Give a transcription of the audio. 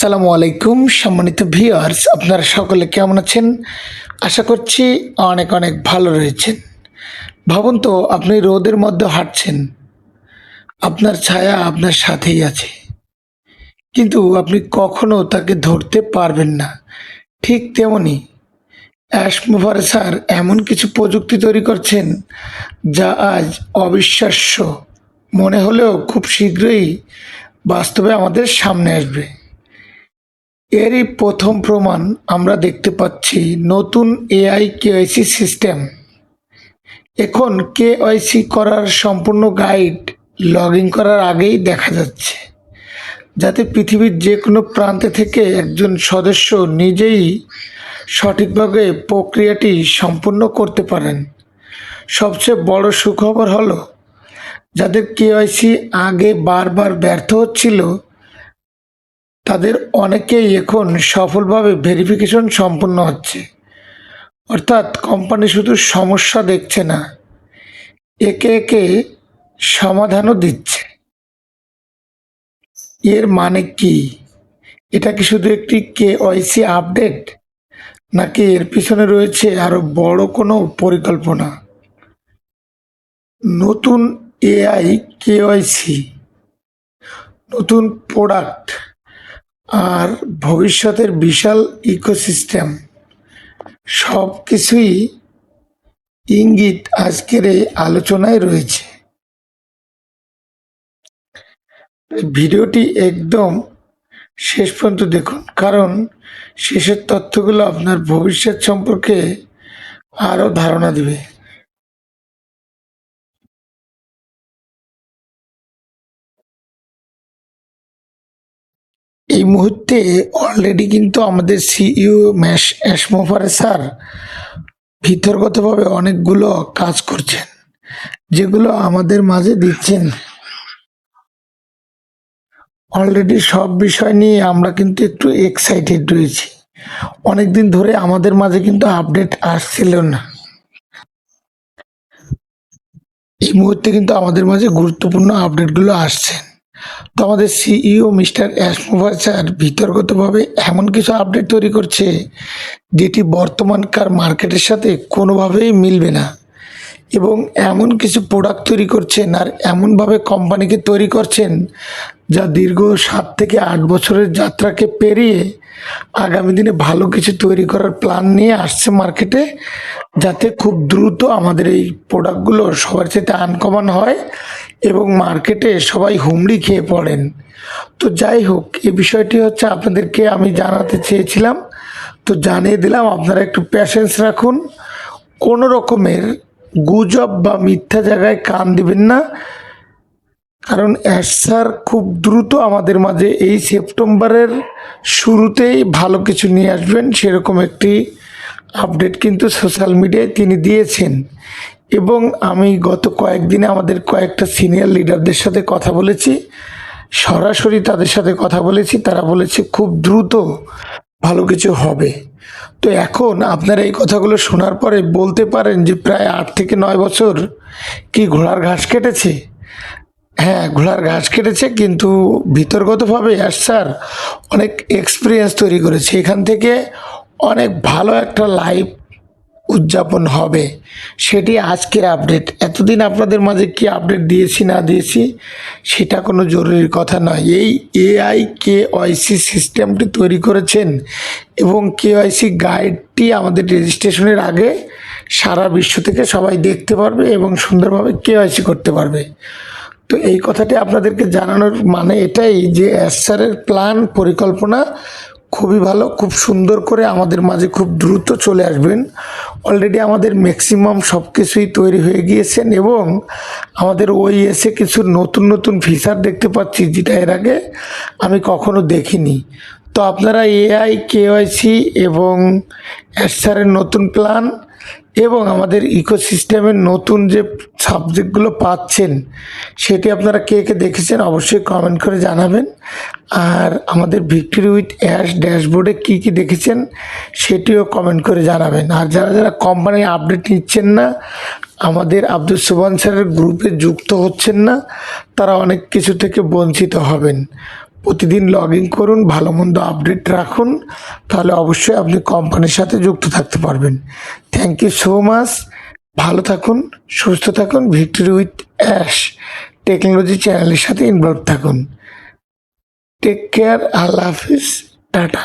আসসালামু আলাইকুম সম্মানিত ভিউয়ার্স, আপনারা সকলে কেমন আছেন? আশা করছি অনেক অনেক ভালো রয়েছেন। ভাবুন তো, আপনি রোদের মধ্যে হাঁটছেন, আপনার ছায়া আপনার সাথেই আছে, কিন্তু আপনি কখনো তাকে ধরতে পারবেন না। ঠিক তেমনি অ্যাশ মুভার স্যার এমন কিছু প্রযুক্তি তৈরি করছেন যা আজ অবিশ্বাস্য মনে হলেও খুব শীঘ্রই বাস্তবে আমাদের সামনে আসবে। এরই প্রথম প্রমাণ আমরা দেখতে পাচ্ছি নতুন এআই কেওয়াইসি সিস্টেম। এখন কেওয়াইসি করার সম্পূর্ণ গাইড লগ ইন করার আগেই দেখা যাচ্ছে, যাতে পৃথিবীর যে কোনো প্রান্তে থেকে একজন সদস্য নিজেই সঠিকভাবে প্রক্রিয়াটি সম্পূর্ণ করতে পারেন। সবচেয়ে বড় সুখবর হলো, যাদের কেওয়াইসি আগে বারবার ব্যর্থ হচ্ছিল তাদের অনেকেই এখন সফলভাবে ভেরিফিকেশন সম্পন্ন হচ্ছে। অর্থাৎ কোম্পানি শুধু সমস্যা দেখছে না, একে একে সমাধানও দিচ্ছে। এর মানে কি? এটা কি শুধু একটি কেওয়াইসি আপডেট, নাকি এর পিছনে রয়েছে আরো বড় কোনো পরিকল্পনা? নতুন এআই কেওয়াইসি, নতুন প্রোডাক্ট আর ভবিষ্যতের বিশাল ইকোসিস্টেম, সব কিছুই ইঙ্গিত আজকের এই আলোচনায় রয়েছে। ভিডিওটি একদম শেষ পর্যন্ত দেখুন, কারণ শেষের তথ্যগুলো আপনার ভবিষ্যৎ সম্পর্কে আরও ধারণা দেবে। এই মুহূর্তে অলরেডি কিন্তু আমাদের সিইও অ্যাশমোফারে স্যার ভিতরগতভাবে অনেকগুলো কাজ করছেন, যেগুলো আমাদের মাঝে দিচ্ছেন। অলরেডি সব বিষয় নিয়ে আমরা কিন্তু একটু এক্সাইটেড রয়েছি। অনেকদিন ধরে আমাদের মাঝে কিন্তু আপডেট আসছিল না। এই মুহূর্তে কিন্তু আমাদের মাঝে গুরুত্বপূর্ণ আপডেটগুলো আসছেন। তো আমাদের সিইও মিস্টার অ্যাশমোভার স্যার ভিতরগতভাবে এমন কিছু আপডেট তৈরি করছে, যেটি বর্তমানকার মার্কেটের সাথে কোনোভাবেই মিলবে না, এবং এমন কিছু প্রোডাক্ট তৈরি করছেন আর এমনভাবে কোম্পানিকে তৈরি করছেন যা দীর্ঘ 7 থেকে 8 বছরের যাত্রাকে পেরিয়ে আগামী দিনে ভালো কিছু তৈরি করার প্ল্যান নিয়ে আসছে মার্কেটে, যাতে খুব দ্রুত আমাদের এই প্রোডাক্টগুলো সবার সাথে আনকমন হয় এবং মার্কেটে সবাই হুমড়ি খেয়ে পড়েন। তো যাই হোক, এই বিষয়টি হচ্ছে আপনাদেরকে আমি জানাতে চেয়েছিলাম, তো জানিয়ে দিলাম। আপনারা একটু প্যাশেন্স রাখুন, কোনো রকমের গুজব বা মিথ্যা জায়গায় কান দিবেন না, কারণ অ্যাশ স্যার খুব দ্রুত আমাদের মাঝে এই সেপ্টেম্বরের শুরুতেই ভালো কিছু নিয়ে আসবেন, সেরকম একটি আপডেট কিন্তু সোশ্যাল মিডিয়ায় তিনি দিয়েছেন। এবং আমি গত কয়েকদিনে আমাদের কয়েকটা সিনিয়র লিডারদের সাথে কথা বলেছি, সরাসরি তাদের সাথে কথা বলেছি, তারা বলেছে খুব দ্রুত ভালো কিছু হবে। তো এখন আপনারা এই কথাগুলো শোনার পরে বলতে পারেন যে প্রায় 8 থেকে 9 বছর কি ঘোড়ার ঘাস কেটেছে? হ্যাঁ, ঘোড়ার ঘাস কেটেছে, কিন্তু ভিতরগতভাবে স্যার অনেক এক্সপিরিয়েন্স তৈরি করেছে। এখান থেকে অনেক ভালো একটা লাইভ উদযাপন হবে, সেটি আজকের আপডেট। এতদিন আপনাদের মাঝে কি আপডেট দিয়েছি না দিয়েছি সেটা কোনো জরুরি কথা নয়। এই এআই কেওয়াইসি সিস্টেমটি তৈরি করেছেন এবং কেওয়াইসি গাইডটি আমাদের রেজিস্ট্রেশনের আগে সারা বিশ্ব থেকে সবাই দেখতে পারবে এবং সুন্দরভাবে কেওয়াইসি করতে পারবে। তো এই কথাটি আপনাদেরকে জানানোর মানে এটাই যে অ্যাশ স্যারের প্ল্যান, পরিকল্পনা খুবই ভালো, খুব সুন্দর করে আমাদের মাঝে খুব দ্রুত চলে আসবেন। অলরেডি আমাদের ম্যাক্সিমাম সব কিছুই তৈরি হয়ে গিয়েছেন এবং আমাদের ওইএসে কিছু নতুন নতুন ফিচার দেখতে পাচ্ছি, যেটা এর আগে আমি কখনো দেখিনি। তো আপনারা এআই কেওয়াইসি এবং অ্যাশ স্যারের নতুন প্ল্যান এবং আমাদের ইকোসিস্টেমের নতুন যে সাবজেক্টগুলো পাচ্ছেন, সেটি আপনারা কে কে দেখেছেন অবশ্যই কমেন্ট করে জানাবেন। আর আমাদের ভিক্টরি উইথ অ্যাশ ড্যাশবোর্ডে কী কী দেখেছেন সেটিও কমেন্ট করে জানাবেন। আর যারা যারা কোম্পানির আপডেট নিচ্ছেন না, আমাদের আব্দুল সুবহান স্যারের গ্রুপে যুক্ত হচ্ছেন না, তারা অনেক কিছু থেকে বঞ্চিত হবেন। প্রতিদিন লগ ইন করুন, ভালো মন্দ আপডেট রাখুন, তাহলে অবশ্যই আপনি কোম্পানির সাথে যুক্ত থাকতে পারবেন। Thank you so much. ভালো থাকুন, সুস্থ থাকুন, ভিক্টরি উইথ অ্যাশ টেকনোলজি চ্যানেলের সাথে ইনভলভ থাকুন। টেক কেয়ার, আল্লাহ হাফিজ, টাটা।